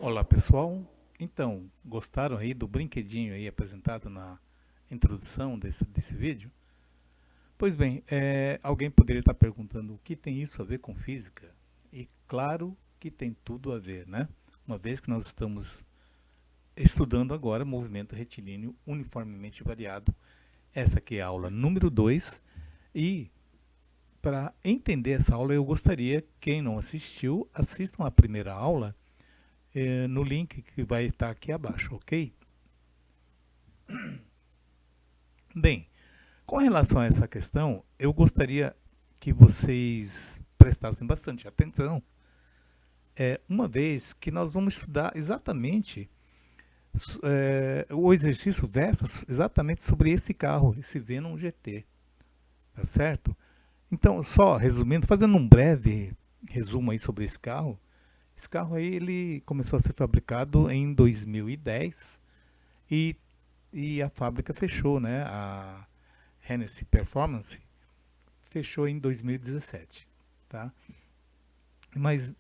Olá pessoal, então gostaram aí do brinquedinho aí apresentado na introdução desse vídeo? Pois bem, alguém poderia estar perguntando o que tem isso a ver com física? E claro que tem tudo a ver, né? Uma vez que nós estamos estudando agora movimento retilíneo uniformemente variado, essa aqui é a aula número 2 e para entender essa aula eu gostaria, quem não assistiu, assistam a primeira aula no link que vai estar aqui abaixo, ok? Bem, com relação a essa questão, eu gostaria que vocês prestassem bastante atenção, uma vez que nós vamos estudar exatamente o exercício versa exatamente sobre esse carro, esse Venom GT, tá certo? Então, só resumindo, fazendo um breve resumo aí sobre esse carro aí ele começou a ser fabricado em 2010 e, e a fábrica fechou, né? A Hennessy Performance fechou em 2017, tá? Mas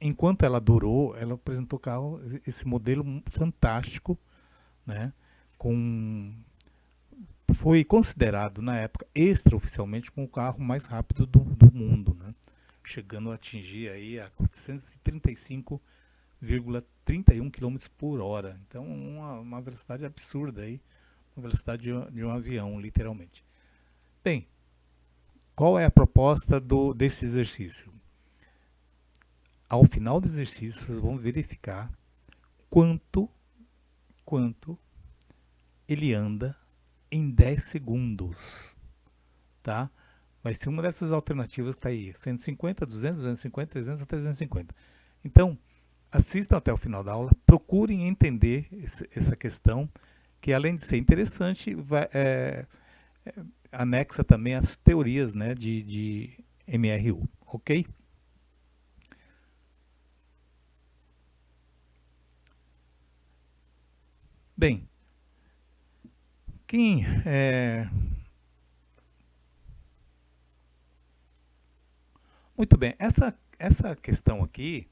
enquanto ela durou, ela apresentou carro, esse modelo fantástico, né? Com Foi considerado na época extraoficialmente como o carro mais rápido do mundo, né? Chegando a atingir aí a 435,31 km por hora. Então uma velocidade absurda aí, uma velocidade de um avião, literalmente. Bem, qual é a proposta desse exercício? Ao final do exercício, vocês vão verificar quanto ele anda em 10 segundos, tá? Vai ser uma dessas alternativas que está aí, 150, 200, 250, 300 ou 350. Então, assistam até o final da aula, procurem entender essa questão, que além de ser interessante, anexa também as teorias, né, de MRU, ok? Bem, quem muito bem, essa questão aqui,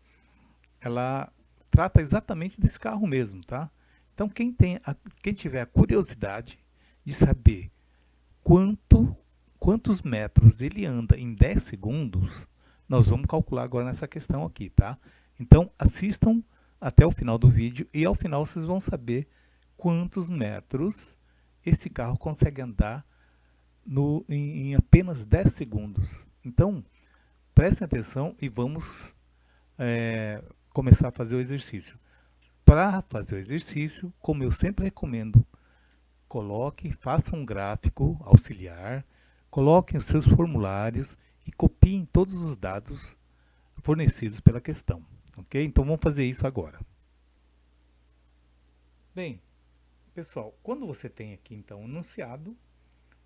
ela trata exatamente desse carro mesmo, tá? Então quem tiver a curiosidade de saber quanto, quantos metros ele anda em 10 segundos, nós vamos calcular agora nessa questão aqui, tá? Então assistam até o final do vídeo e ao final vocês vão saber quantos metros esse carro consegue andar em apenas 10 segundos. Então, prestem atenção e vamos começar a fazer o exercício. Para fazer o exercício, como eu sempre recomendo, faça um gráfico auxiliar, coloquem os seus formulários e copiem todos os dados fornecidos pela questão. Ok? Então vamos fazer isso agora. Bem, pessoal, quando você tem aqui então o enunciado,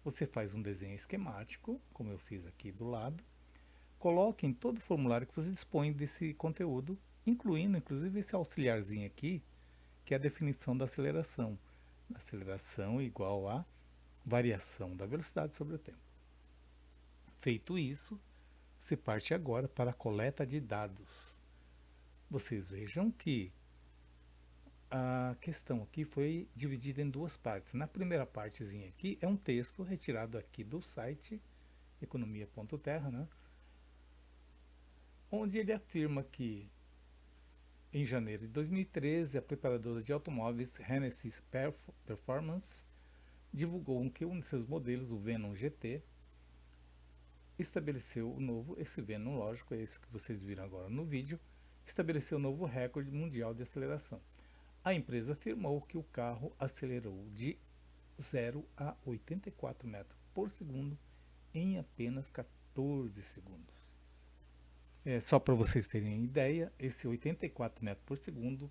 você faz um desenho esquemático, como eu fiz aqui do lado, coloque em todo o formulário que você dispõe desse conteúdo, incluindo inclusive esse auxiliarzinho aqui, que é a definição da aceleração. Aceleração igual a variação da velocidade sobre o tempo. Feito isso, você parte agora para a coleta de dados. Vocês vejam que a questão aqui foi dividida em duas partes. Na primeira partezinha aqui é um texto retirado aqui do site economia.terra, né? Onde ele afirma que em janeiro de 2013 a preparadora de automóveis Hennessy Performance divulgou que um de seus modelos, o Venom GT, estabeleceu o novo, esse Venom, lógico, é esse que vocês viram agora no vídeo, estabeleceu o novo recorde mundial de aceleração. A empresa afirmou que o carro acelerou de 0 a 84 metros por segundo em apenas 14 segundos. Só para vocês terem ideia, esse 84 metros por segundo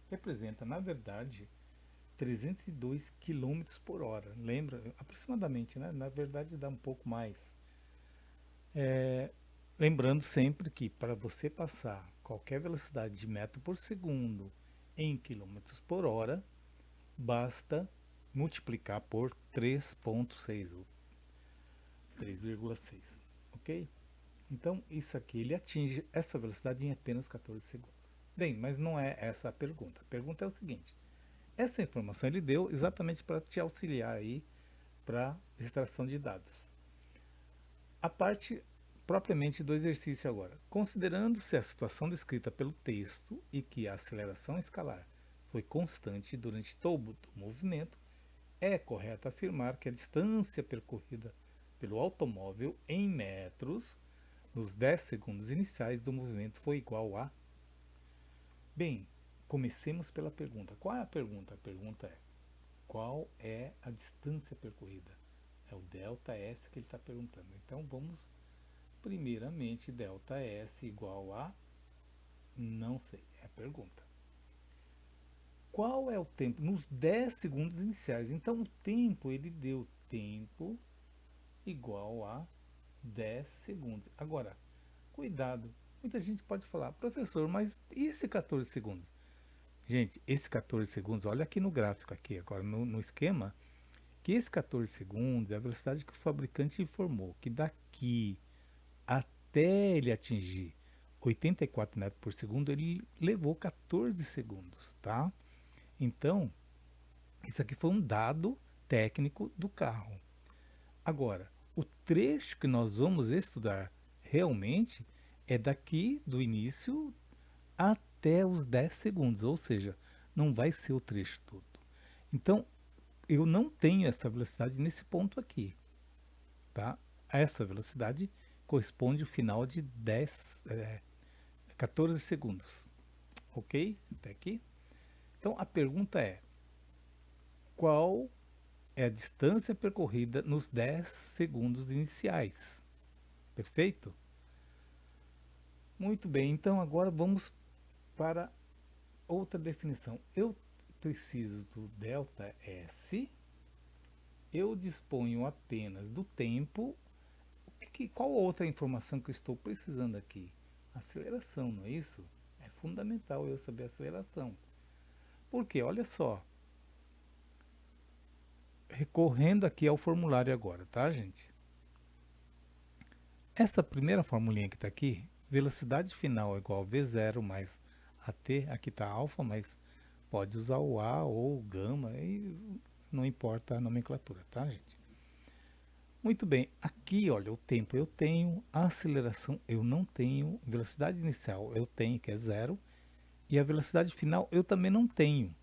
representa, na verdade, 302 km por hora. Lembra? Aproximadamente, né? Na verdade dá um pouco mais. Lembrando sempre que para você passar qualquer velocidade de metro por segundo em quilômetros por hora, basta multiplicar por 3,6 ou 3,6, ok? Então isso aqui ele atinge essa velocidade em apenas 14 segundos. Bem, mas não é essa a pergunta. A pergunta é o seguinte: essa informação ele deu exatamente para te auxiliar aí para extração de dados. A parte propriamente do exercício agora. Considerando-se a situação descrita pelo texto e que a aceleração escalar foi constante durante todo o movimento, é correto afirmar que a distância percorrida pelo automóvel em metros nos 10 segundos iniciais do movimento foi igual a... Bem, comecemos pela pergunta. Qual é a pergunta? A pergunta é: qual é a distância percorrida? É o ΔS que ele está perguntando. Então vamos, primeiramente, ΔS igual a... não sei, é a pergunta. Qual é o tempo? Nos 10 segundos iniciais. Então o tempo, ele deu tempo igual a 10 segundos. Agora, cuidado, muita gente pode falar: professor, mas e esse 14 segundos? Gente, esse 14 segundos, olha aqui no gráfico, aqui agora no esquema, que esse 14 segundos é a velocidade que o fabricante informou que daqui até ele atingir 84 metros por segundo, ele levou 14 segundos, tá? Então, isso aqui foi um dado técnico do carro. Agora, o trecho que nós vamos estudar realmente é daqui do início até os 10 segundos, ou seja, não vai ser o trecho todo. Então, eu não tenho essa velocidade nesse ponto aqui, tá? Essa velocidade corresponde ao final de 14 segundos, ok? Até aqui. Então, a pergunta é: qual é a distância percorrida nos 10 segundos iniciais? Perfeito? Muito bem, então agora vamos para outra definição. Eu preciso do ΔS, eu disponho apenas do tempo. Qual outra informação que eu estou precisando aqui? Aceleração, não é isso? É fundamental eu saber a aceleração. Porque, olha só, recorrendo aqui ao formulário agora, tá, gente? Essa primeira formulinha que está aqui, velocidade final é igual a V0 mais AT, aqui está alfa, mas pode usar o A ou o gama, e não importa a nomenclatura, tá, gente? Muito bem, aqui, olha, o tempo eu tenho, a aceleração eu não tenho, velocidade inicial eu tenho, que é zero, e a velocidade final eu também não tenho.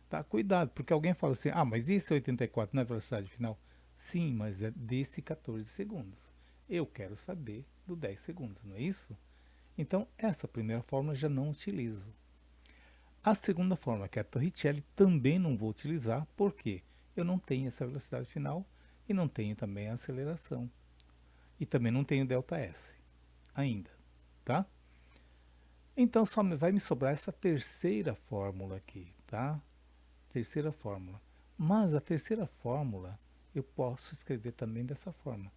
Tá? Cuidado, porque alguém fala assim: ah, mas esse 84 não é velocidade final? Sim, mas é desse 14 segundos. Eu quero saber do 10 segundos, não é isso? Então, essa primeira fórmula já não utilizo. A segunda fórmula, que é a Torricelli, também não vou utilizar, porque eu não tenho essa velocidade final e não tenho também a aceleração. E também não tenho ΔS ainda, tá? Então, só vai me sobrar essa terceira fórmula aqui, tá? Terceira fórmula. Mas a terceira fórmula eu posso escrever também dessa forma.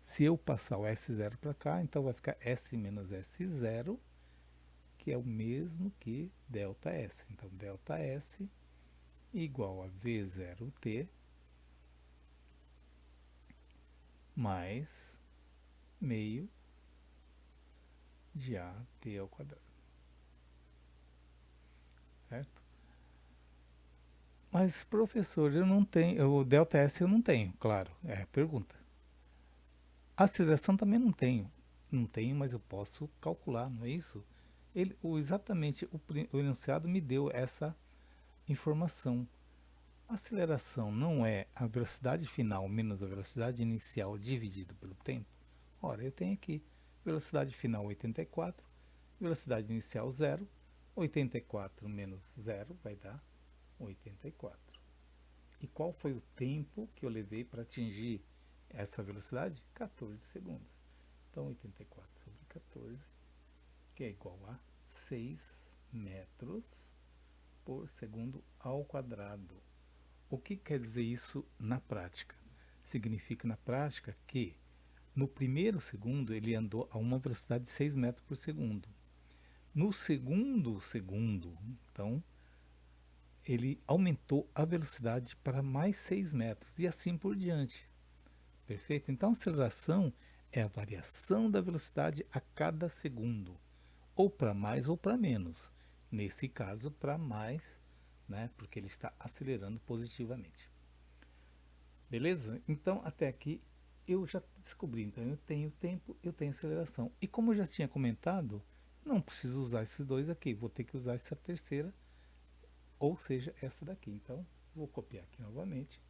Se eu passar o S0 para cá, então vai ficar S menos S0, que é o mesmo que ΔS. Então, ΔS igual a V0T mais meio de AT ao quadrado. Certo? Mas, professor, eu não tenho, o ΔS eu não tenho, claro, é a pergunta. A aceleração também não tenho. Não tenho, mas eu posso calcular, não é isso? Exatamente o enunciado me deu essa informação. A aceleração não é a velocidade final menos a velocidade inicial dividido pelo tempo? Ora, eu tenho aqui velocidade final 84, velocidade inicial 0, 84 menos 0 vai dar 84. E qual foi o tempo que eu levei para atingir essa velocidade? 14 segundos. Então, 84 sobre 14, que é igual a 6 metros por segundo ao quadrado. O que quer dizer isso na prática? Significa na prática que no primeiro segundo ele andou a uma velocidade de 6 metros por segundo. No segundo segundo, então, ele aumentou a velocidade para mais 6 metros e assim por diante. Perfeito? Então, a aceleração é a variação da velocidade a cada segundo, ou para mais ou para menos. Nesse caso, para mais, né? Porque ele está acelerando positivamente. Beleza? Então, até aqui eu já descobri. Então, eu tenho tempo, eu tenho aceleração. E como eu já tinha comentado, não preciso usar esses dois aqui. Vou ter que usar essa terceira, ou seja, essa daqui. Então, vou copiar aqui novamente.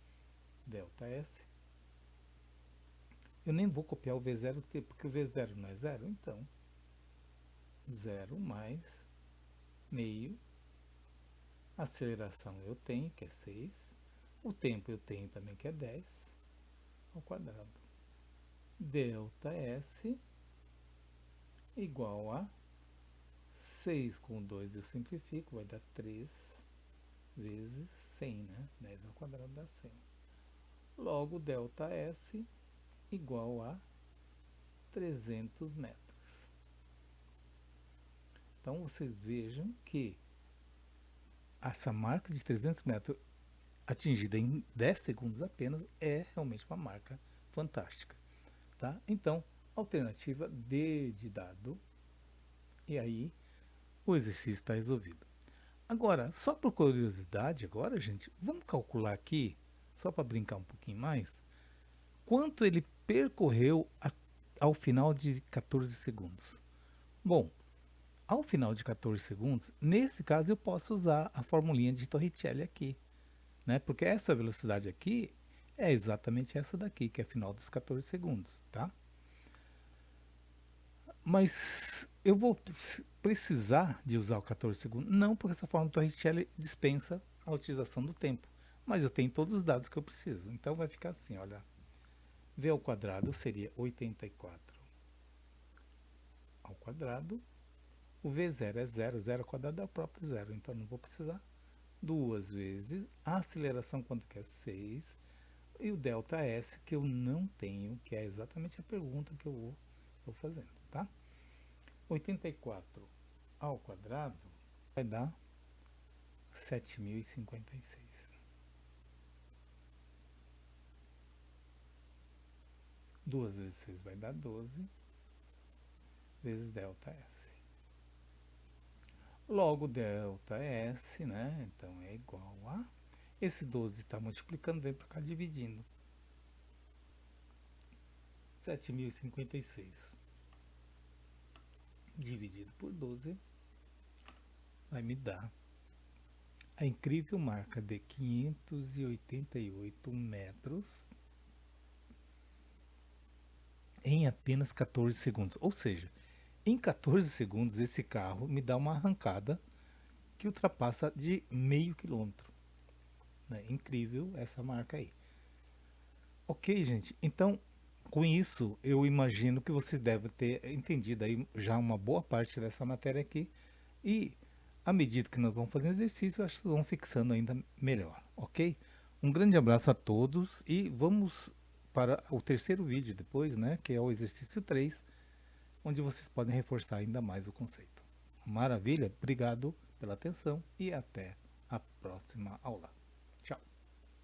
ΔS. Eu nem vou copiar o V0, porque o V0 não é zero. Então, 0 mais meio. Aceleração eu tenho, que é 6. O tempo eu tenho também, que é 10 ao quadrado. ΔS igual a 6 com 2 eu simplifico, vai dar 3 vezes 100, né? 10 ao quadrado dá 100. Logo, ΔS igual a 300 metros. Então, vocês vejam que essa marca de 300 metros atingida em 10 segundos apenas é realmente uma marca fantástica. Tá? Então, alternativa D de dado, e aí o exercício está resolvido. Agora, só por curiosidade, agora, gente, vamos calcular aqui, só para brincar um pouquinho mais, quanto ele percorreu ao final de 14 segundos. Bom, ao final de 14 segundos, nesse caso eu posso usar a formulinha de Torricelli aqui, né? Porque essa velocidade aqui é exatamente essa daqui, que é final dos 14 segundos, tá? Mas eu vou precisar de usar o 14 segundos? Não, porque essa forma do Torricelli dispensa a utilização do tempo. Mas eu tenho todos os dados que eu preciso. Então vai ficar assim, olha. V ao quadrado seria 84 ao quadrado. O V0 é 0, 0 ao quadrado é o próprio zero, então não vou precisar. Duas vezes a aceleração, quanto que é? 6. E o ΔS, que eu não tenho, que é exatamente a pergunta que eu vou fazendo, tá? 84 ao quadrado vai dar 7.056. Duas vezes 6 vai dar 12, vezes ΔS. Logo, ΔS, né? Então é igual a... Esse 12 está multiplicando, vem para cá dividindo. 7.056 dividido por 12 vai me dar a incrível marca de 588 metros em apenas 14 segundos. Ou seja, em 14 segundos esse carro me dá uma arrancada que ultrapassa de meio quilômetro. Né? Incrível essa marca aí. Ok, gente? Então, com isso, eu imagino que vocês devem ter entendido aí já uma boa parte dessa matéria aqui. E à medida que nós vamos fazendo exercício, acho que vocês vão fixando ainda melhor, ok? Um grande abraço a todos e vamos para o terceiro vídeo depois, né? Que é o exercício 3, onde vocês podem reforçar ainda mais o conceito. Maravilha? Obrigado pela atenção e até a próxima aula.